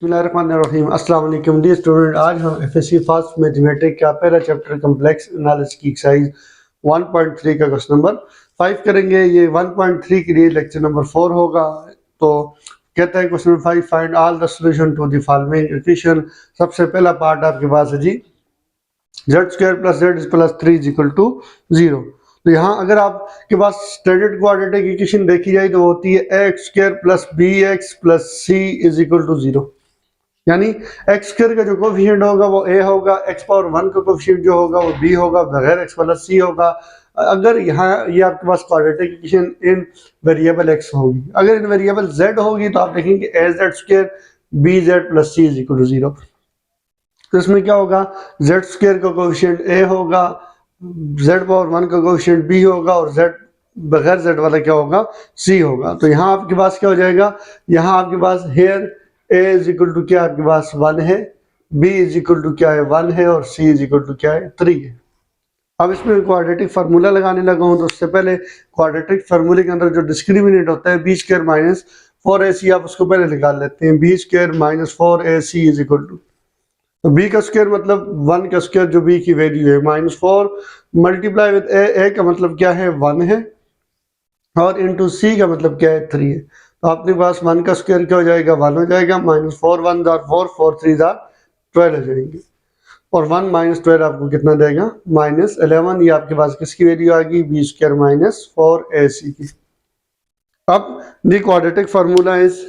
बिस्मिल्लाहिर्रहमानिर्रहीम। अस्सलाम वालेकुम डियर स्टूडेंट, आज हम एफएससी फर्स्ट मैथमेटिक्स का पहला चैप्टर कॉम्प्लेक्स एनालिसिस की एक्सरसाइज 1.3 का क्वेश्चन नंबर 5 करेंगे। ये 1.3 के लिए लेक्चर नंबर 4 होगा। तो कहता है question number 5, find all the solution to the following equation. सबसे पहला पार्ट आपके पास है जी z² + z + 3 = 0। तो यहाँ अगर आपके पास स्टैंडर्ड क्वाड्रेटिक इक्वेशन देखी जाए तो होती है x² + bx + c = 0। यानी एक्स स्क्वायर का जो कोफिशिएंट होगा वो a होगा, x पावर 1 का कोफिशिएंट जो होगा वो b होगा, बगैर x वाला c होगा। अगर यहाँ ये आपके पास quadratic equation in variable x होगी, अगर इन वेरिएबल z होगी तो आप देखेंगे az² bz + c = 0। तो इसमें क्या होगा, z² का कोफिशिएंट a होगा, z पावर 1 का कोफिशिएंट b होगा और z बगैर z वाला क्या होगा, c होगा। तो यहाँ आपके पास क्या हो जाएगा, यहाँ आपके पास हेयर a = क्या आपके पास 1 है, b = क्या है 1 है और c = क्या है 3 है। अब इसमें क्वाड्रेटिक फार्मूला लगाने लगा हूं तो उससे पहले क्वाड्रेटिक फार्मूले के अंदर जो डिस्क्रिमिनेंट होता है b² - 4ac, आप उसको पहले निकाल लेते हैं। b² - 4ac = तो b का स्क्वायर मतलब 1 का स्क्वायर जो b की वैल्यू है, -4 मल्टीप्लाई विद a का मतलब क्या है 1 है और इंटू c का मतलब क्या है 3 है। तो आपके पास 1 का स्क्वायर क्या हो जाएगा 1 हो जाएगा, -4 1 * 4 4 3 12 हो जाएंगे और 1 - 12 आपको कितना देगा -11। ये आपके पास किसकी वैल्यू आ गई, b² - 4ac की। अब the quadratic formula is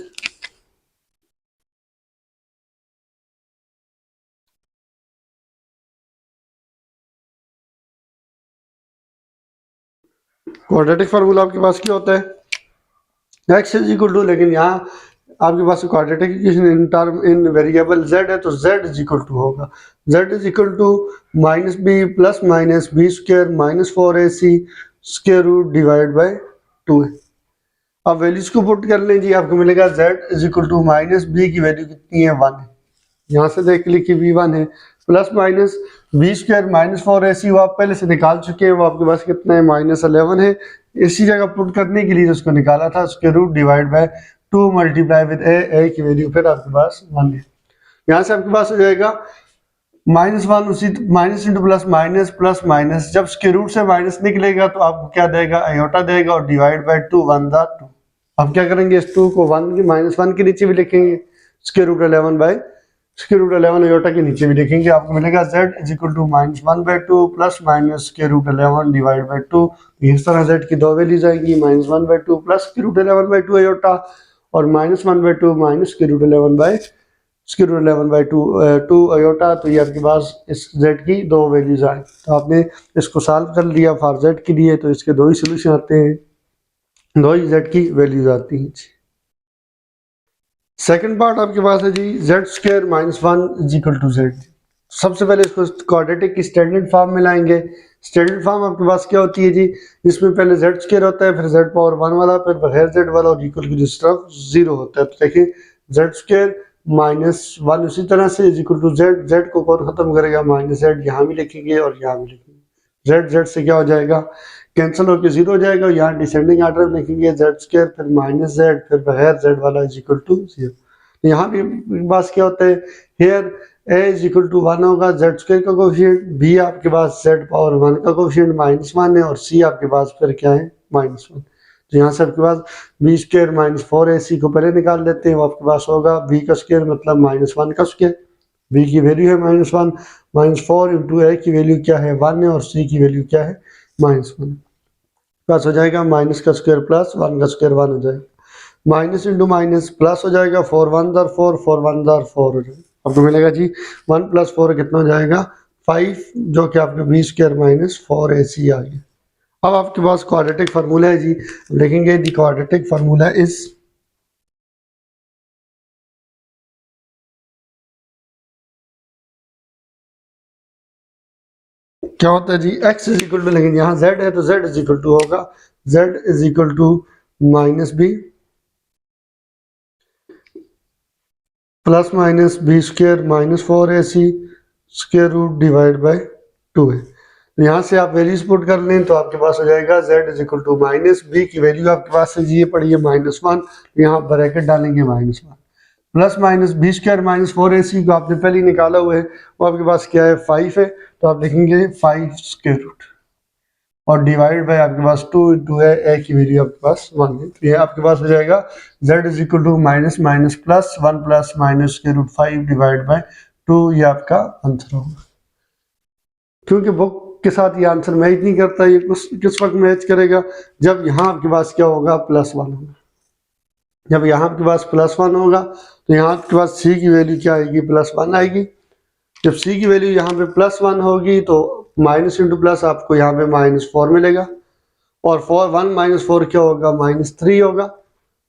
quadratic formula आपके पास क्या होता है x = लेकिन यहाँ आपके पास quadratic equation in term in variable z है तो z = होगा z = -b + -b² - 4ac √/2 है। अब वैल्यूज को पुट कर लें जी, आपको मिलेगा z = -b की वैल्यू कितनी है 1 है, यहाँ से देख लीजिए कि v1 है, प्लस माइनस b² - 4ac वो आप पहले से निकाल चुके हैं, वो आपके पास कितना है -11 है। इसी जगह पुट करने के लिए उसको निकाला था, उसके √/2 मल्टीप्लाई विद a की वैल्यू फिर आपके पास 1 है। यहाँ से आपके पास हो जाएगा -1 उसी माइनस इंटू प्लस माइनस, जब स्क्वायर रूट से माइनस निकलेगा तो आपको क्या देगा आयोटा देगा और /2 1 दा 2। अब क्या करेंगे, इस 2 को 1 की -1 के नीचे भी लिखेंगे, √11 आयोटा के नीचे भी लिखेंगे, आपको मिलेगा z = -1/2 प्लस माइनस √11 / 2। इस तरह z की दो वैल्यूज आएंगी, -1/2 प्लस √11/2 आयोटा और -1/2 माइनस √11/2 आयोटा। तो ये आपके पास इस z की दो वैल्यूज आए। तो आपने इसको सॉल्व कर लिया फॉर z के लिए, तो इसके दो ही सोल्यूशन आते हैं, दो ही z की वैल्यूज आती हैं। सेकंड पार्ट आपके पास है जी z² - 1 = z। सबसे पहले इसको क्वाड्रेटिक की स्टैंडर्ड फॉर्म में लाएंगे। स्टैंडर्ड फॉर्म आपके पास क्या होती है जी, इसमें पहले z² होता है, फिर z पावर 1 वाला, फिर बगैर z वाला और इक्वल की दूसरी तरफ 0 होता है। तो देखिए z² - 1 उसी तरह से = z को कौन खत्म करेगा -z, यहाँ भी लिखेंगे और यहाँ भी लिखेंगे। z से क्या हो जाएगा कैंसिल होकर 0 हो जाएगा, यहाँ डिसेंडिंग ऑर्डर में लिखेंगे z² फिर -z फिर बगैर z वाला = 0। यहाँ भी पास क्या होता है, हेयर a = 1 होगा, z² का कोफिशिएंट, b आपके पास z पावर 1 का कोफिशिएंट -1 है और c आपके पास फिर क्या है -1। तो यहाँ से आपके पास b² - 4ac को पहले निकाल लेते हैं, वो आपके पास होगा b का स्क्वायर मतलब -1 का स्क्वायर, b की वैल्यू है -1 -4 इंटू a की वैल्यू क्या है 1 है और c की वैल्यू क्या है -1। प्लस हो जाएगा माइनस का स्क्वायर प्लस 1 का स्क्वायर 1 हो जाएगा, माइनस इंटू माइनस प्लस हो जाएगा, 4 1 * 4 4 1 * 4 हो जाएगा। आपको मिलेगा जी 1 + 4 कितना हो जाएगा 5, जो कि आपके b² - 4ac आ गया। अब आपके पास क्वाड्रेटिक फार्मूला है जी, देखेंगे द क्वाड्रेटिक फार्मूला इज क्या होता है जी, x = लेकिन यहाँ z है तो z = होगा z = -b plus minus b² - 4ac √/2 है। तो यहाँ से आप वैल्यूज पुट कर लें तो आपके पास हो जाएगा z = -b की वैल्यू आपके पास है जी, ये पड़ी है -1, यहाँ ब्रैकेट डालेंगे -1 plus minus B square minus 4ac को आपने पहले ही निकाला हुआ है, वो आपके पास क्या है 5 है, तो आप लिखेंगे 5 स्क्वायर रूट और डिवाइड बाय आपके पास 2 इंटू है, ए की वैल्यू आपके पास 1 है, तो ये आपके पास हो जाएगा z is equal to minus minus plus 1 plus minus square root 5 divide by 2, ये आपका आंसर होगा। क्योंकि बुक के साथ ये आंसर मैच नहीं करता, ये किस वक्त मैच करेगा, जब यहाँ आपके पास क्या होगा +1 होगा। जब यहाँ आपके पास +1 होगा तो यहाँ आपके पास c की वैल्यू क्या आएगी +1 आएगी। जब c की वैल्यू यहाँ पे +1 होगी तो माइनस इंटू प्लस आपको यहाँ पे -4 मिलेगा और 1 - 4 क्या होगा -3 होगा।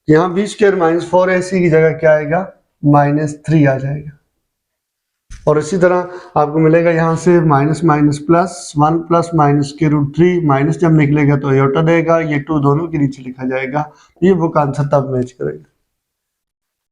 यहाँ बी स्क्वायर -4ac की जगह क्या आएगा -3 आ जाएगा। और इसी तरह आपको मिलेगा यहाँ से minus minus plus 1 plus minus के रूट 3 माइनस जब निकलेगा तो आयोटा देगा, ये 2 दोनों के नीचे लिखा जाएगा, ये बुक आंसर तब मैच करेगा।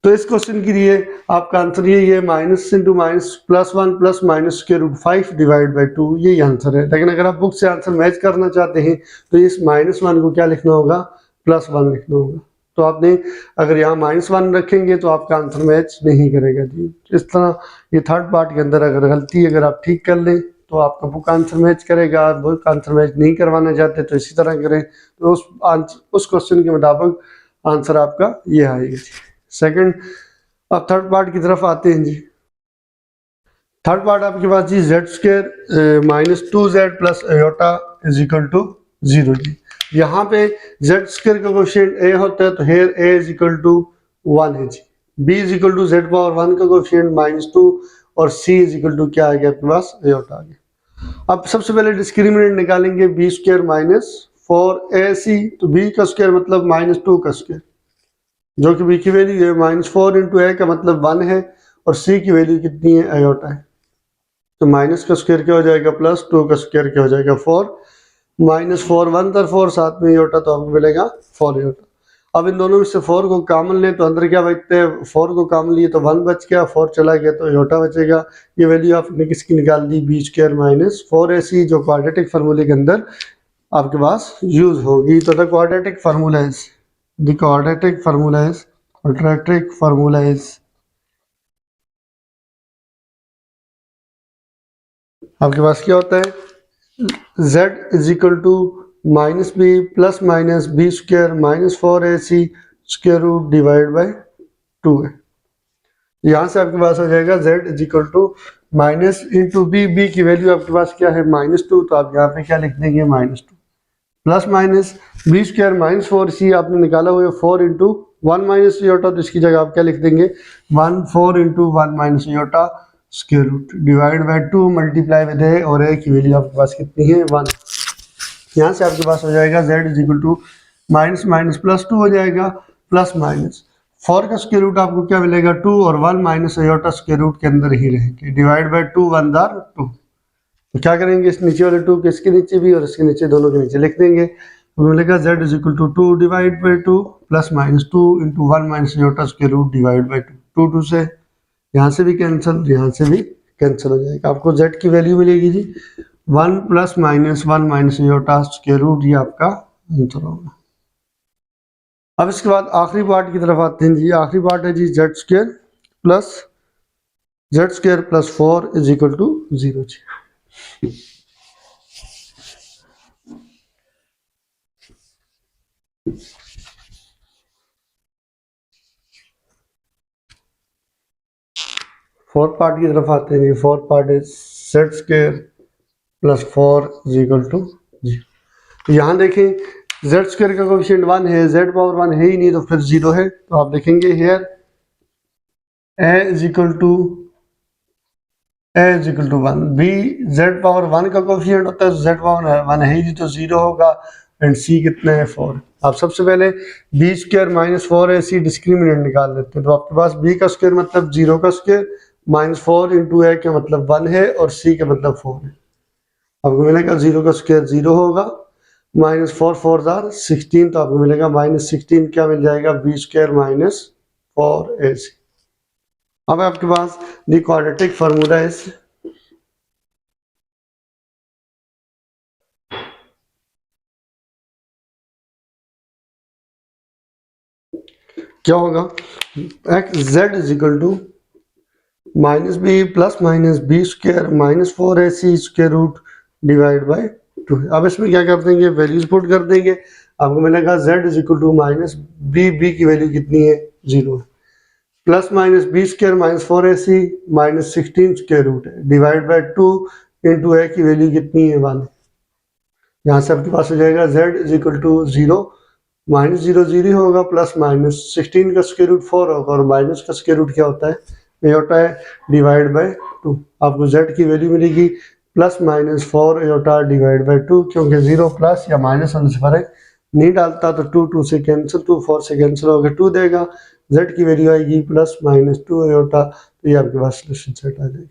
तो इस क्वेश्चन के लिए आपका आंसर यही है minus into minus +1 plus minus के रूट 5 डिवाइड बाई 2, यही आंसर है। लेकिन अगर आप बुक से आंसर मैच करना चाहते हैं तो इस -1 को क्या लिखना होगा +1 लिखना होगा। तो आपने अगर यहाँ -1 रखेंगे तो आपका आंसर मैच नहीं करेगा जी। इस तरह ये थर्ड पार्ट के अंदर अगर गलती अगर आप ठीक कर लें तो आपका बुक आंसर मैच करेगा। बुक आंसर मैच नहीं करवाना चाहते तो इसी तरह करें, तो उस क्वेश्चन के मुताबिक आंसर आपका ये आएगा। सेकंड, अब थर्ड पार्ट की तरफ आते हैं जी। थर्ड पार्ट आपके पास जी z² -2z plus iota is equal to 0 जी। यहाँ पे z² का कोएफिशिएंट a होता है तो here a is equal to 1 है जी। b is equal to z⁻1 का कोएफिशिएंट -2 और c इज इक्वल टू क्या आ गया आपके पास आयोटा आ गया। अब सबसे पहले डिस्क्रिमिनेंट निकालेंगे b² -4ac, तो b का स्क्वायर मतलब -2 का स्क्वायर, जो कि b की वैल्यू है -4 इंटू a का मतलब 1 है और c की वैल्यू कितनी है आयोटा है, तो माइनस का स्क्वायर क्या हो जाएगा +2 का स्क्वायर क्या हो जाएगा 4, -4 1 तर 4 साथ में आयोटा तो आपको मिलेगा 4 आयोटा। अब इन दोनों में से 4 को कॉमन लें तो अंदर क्या बचते हैं, 4 को कॉमन लिए तो 1 बच गया, 4 चला गया तो आयोटा बचेगा। ये वैल्यू आपने किसकी निकाल दी b² -4ac, जो क्वाड्रेटिक फार्मूले के अंदर आपके पास यूज होगी। तो the quadratic formula is quadratic formula is आपके पास क्या होता है z is equal to -b plus minus b² -4ac square root divide by 2 है। यहाँ से आपके पास आ जाएगा z is equal to minus into b की वैल्यू आपके पास क्या है -2, तो आप यहाँ पे क्या लिख देंगे -2 प्लस माइनस b² -4c आपने निकाला हुआ है 4 इंटू 1 माइनस आयोटा, तो इसकी जगह आप क्या लिख देंगे 1 4 into 1 minus iota square root divide by 2 multiply with है और a की वैल्यू आपके पास कितनी है 1। यहाँ से आपके पास हो जाएगा z is equal to minus minus +2 हो जाएगा प्लस माइनस 4 का स्क्वायर रूट आपको क्या मिलेगा 2 और 1 माइनस आयोटा स्क्वायर रूट के अंदर ही रहेंगे, डिवाइड बाय 2 1 दार 2। तो क्या करेंगे इस नीचे वाले 2 के इसके नीचे भी और इसके नीचे दोनों के नीचे लिख देंगे, तो मिलेगा z is equal to 2 divide by 2 plus minus 2 into 1 minus iota square root divide by 2, 2 से यहाँ से भी कैंसिल, यहाँ से भी कैंसिल हो जाएगा। आपको z की वैल्यू मिलेगी जी 1 plus minus 1 minus iota square root, ये आपका आंसर होगा। अब इसके बाद आखिरी पार्ट की तरफ आते हैं जी। आखिरी पार्ट है जी z² plus 4 is equal to 0 जी। फोर्थ पार्ट की तरफ आते हैं। Fourth part is z² plus 4 is equal to 0। तो यहाँ देखें z² का कोएफिशिएंट 1 है, z⁻1 है ही नहीं तो फिर 0 है, तो आप देखेंगे here a is equal to 1, b z⁻1 का कोएफिशिएंट होता है तो z⁻1 है ही नहीं तो 0 होगा, एंड c कितना है 4। आप सबसे पहले b² -4ac डिस्क्रिमिनेंट निकाल लेते हैं, तो आपके पास b का स्क्वायर मतलब 0 का स्क्वायर -4 इंटू a का मतलब 1 है और c का मतलब 4 है। आपको मिलेगा 0 का स्क्वायर 0 होगा, -4 4 जार 16, तो आपको मिलेगा -16 क्या मिल जाएगा b² -4ac। अब आपके पास द क्वाड्रेटिक फार्मूला इज क्या होगा, x z is equal to minus b plus minus B square minus 4ac square root divide by 2। अब इसमें क्या कर देंगे, वैल्यूज पुट कर देंगे, आपको मिलेगा z is equal to minus b की वैल्यू कितनी है, 0 है, plus minus B square minus 4ac minus 16 square root है डिवाइड बाई 2 इंटू ए की वैल्यू कितनी है, 1। यहाँ से आपके पास हो जाएगा z is equal to 0 minus 0 0 होगा, प्लस माइनस 16 का स्क्वायर रूट 4 होगा, और माइनस का स्क्वायर रूट क्या होता है, ये होता है डिवाइड बाय 2। आपको z की वैल्यू मिलेगी plus minus 4 Etah divide by 2, क्योंकि 0 प्लस या माइनस होने से फर्क नहीं डालता, तो 2 2 से कैंसिल, 2 4 से कैंसिल होगा, 2 देगा, z की वैल्यू आएगी प्लस माइनस 2 एटा, तो ये आपके पास सोल्यूशन सेट आ जाएगा।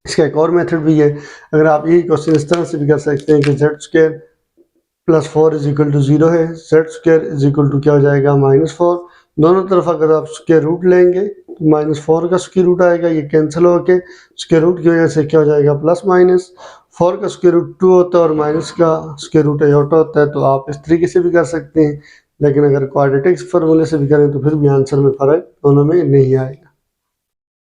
इसका एक और मेथड भी है, अगर आप यही क्वेश्चन इस तरह से भी कर सकते हैं कि z square plus 4 is equal to 0 है, z square is equal to क्या हो जाएगा, -4। दोनों तरफ अगर आप स्क्वायर रूट लेंगे तो -4 का स्क्वायर रूट आएगा, ये कैंसिल होके स्क्वायर रूट की वजह से क्या हो जाएगा, प्लस माइनस 4 का स्क्वायर रूट 2 होता है और माइनस का स्क्वायर रूट एटा होता है। तो आप इस तरीके से भी कर सकते हैं, लेकिन अगर क्वाड्रेटिक फार्मूले से भी करें तो फिर भी आंसर में फ़र्क दोनों में नहीं आएगा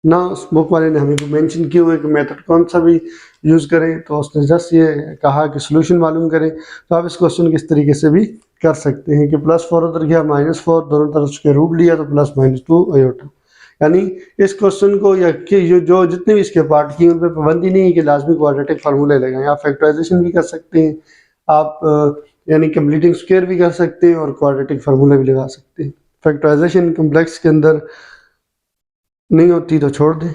ना। उस बुक वाले ने हमें को मेंशन किया हुआ है कि मेथड कौन सा भी यूज़ करें, तो उसने जस्ट ये कहा कि सोल्यूशन मालूम करें। तो आप इस क्वेश्चन को इस तरीके से भी कर सकते हैं कि +4 उधर गया -4, दोनों तरफ स्क्वायर रूट लिया तो प्लस माइनस 2 एटा। यानी इस क्वेश्चन को या कि जो जितने भी इसके पार्ट किए उन पर पाबंदी नहीं है कि लाजमी क्वाड्रेटिक फार्मूले लगाएं, आप फैक्टराइजेशन भी कर सकते हैं, आप यानी कंप्लीटिंग स्क्वायर भी कर सकते हैं और क्वाड्रेटिक फार्मूला भी लगा सकते हैं। फैक्टराइजेशन कम्प्लेक्स के अंदर नहीं होती तो छोड़ दें।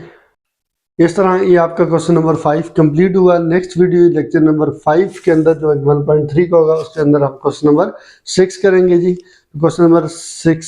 इस तरह ये आपका क्वेश्चन नंबर 5 कंप्लीट हुआ। नेक्स्ट वीडियो लेक्चर नंबर 5 के अंदर जो 1.3 का होगा उसके अंदर हम क्वेश्चन नंबर 6 करेंगे जी। Question number 6